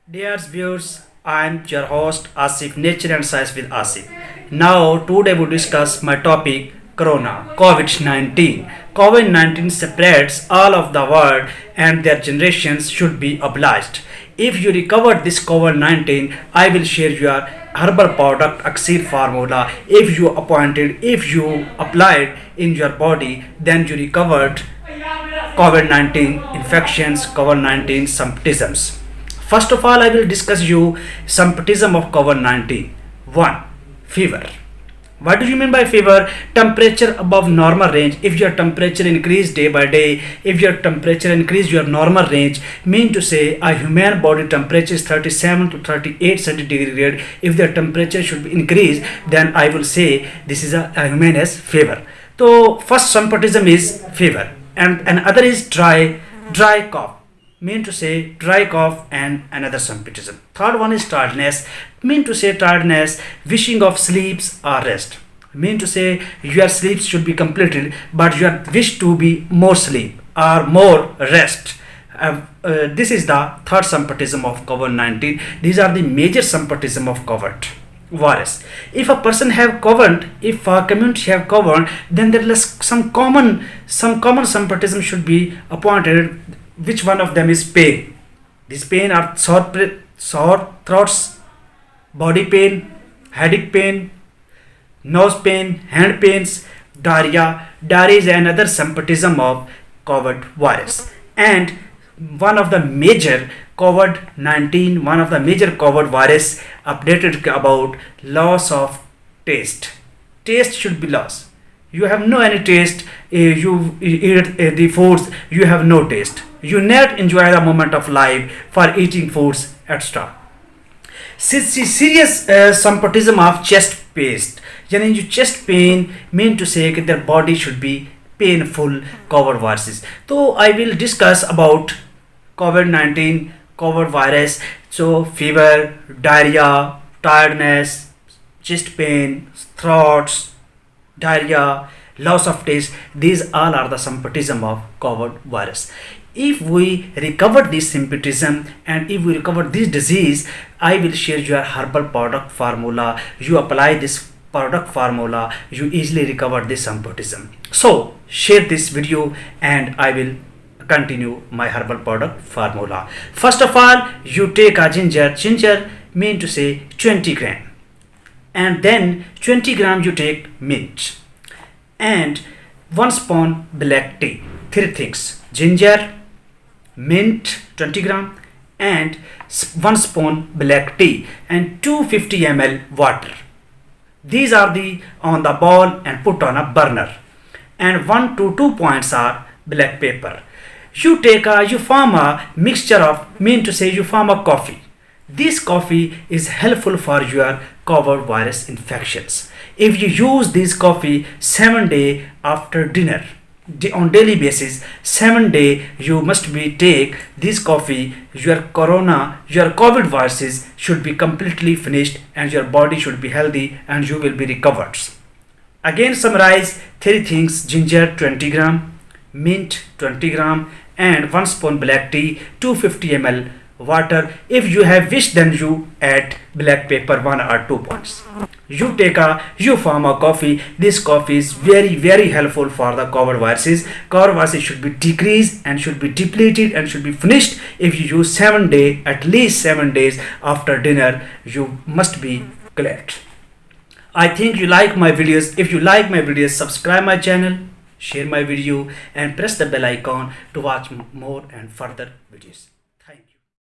Dear viewers, I am your host Asif, Nature and Science with Asif. Now, today we discuss my topic Corona, COVID-19. COVID-19 spreads all of the world and their generations should be obliged. If you recovered this COVID-19, I will share your herbal product Axir formula. If you applied in your body, then you recovered COVID-19 infections, COVID-19 symptoms. First of all, I will discuss you symptom of COVID-19. 1. Fever. What do you mean by fever? Temperature above normal range. If your temperature increase day by day, if your temperature increase your normal range, mean to say a human body temperature is 37 to 38 centigrade. If their temperature should be increased, then I will say this is a human has fever. So first symptom is fever, and another is dry cough, mean to say dry cough, and another symptom. Third one is tiredness, mean to say tiredness, wishing of sleeps or rest, mean to say your sleeps should be completed but you wish to be more sleep or more rest. This is the third symptom of COVID-19. These are the major symptoms of COVID virus. If a person have COVID, if a community have COVID, then there is some common symptoms should be appointed. Which one of them is pain? This pain are sore throats, body pain, headache pain, nose pain, hand pains, diarrhea. Diarrhea is another symptom of COVID virus. And one of the major COVID-19, one of the major COVID virus updated about loss of taste. Taste should be lost. You have no any taste. You eat the foods. You have no taste. You not enjoy the moment of life for eating foods, etc. Serious symptom of chest pain. यानी जो chest pain mean to say that their body should be painful COVID viruses. So I will discuss about COVID-19, COVID virus. So fever, diarrhea, tiredness, chest pain, throats, diarrhea, loss of taste. These all are the symptoms of COVID virus. If we recover this symptom and if we recover this disease, I will share your herbal product formula. You apply this product formula, you easily recover this symptom. So share this video and I will continue my herbal product formula. First of all, you take a ginger mean to say 20 gram, and then 20 gram you take mint and 1 spoon black tea. Three things: ginger, mint 20 gram, and 1 spoon black tea, and 250 ml water. These are the on the bowl and put on a burner, and 1 to 2 points are black pepper. You form a mixture of, mean to say you form a coffee. This coffee is helpful for your COVID virus infections. If you use this coffee 7 days after dinner, on daily basis, 7 days you must be take this coffee, your COVID viruses should be completely finished and your body should be healthy and you will be recovered. Again summarize three things: ginger 20 gram, mint 20 gram, and 1 spoon black tea, 250 ml water. If you have wish, then you add black pepper 1 or 2 points. You form a coffee. This coffee is very helpful for the COVID viruses. COVID viruses should be decreased and should be depleted and should be finished if you use 7 days, at least 7 days after dinner. You must be cleared. I think you like my videos. If you like my videos, subscribe my channel, share my video and press the bell icon to watch more and further videos.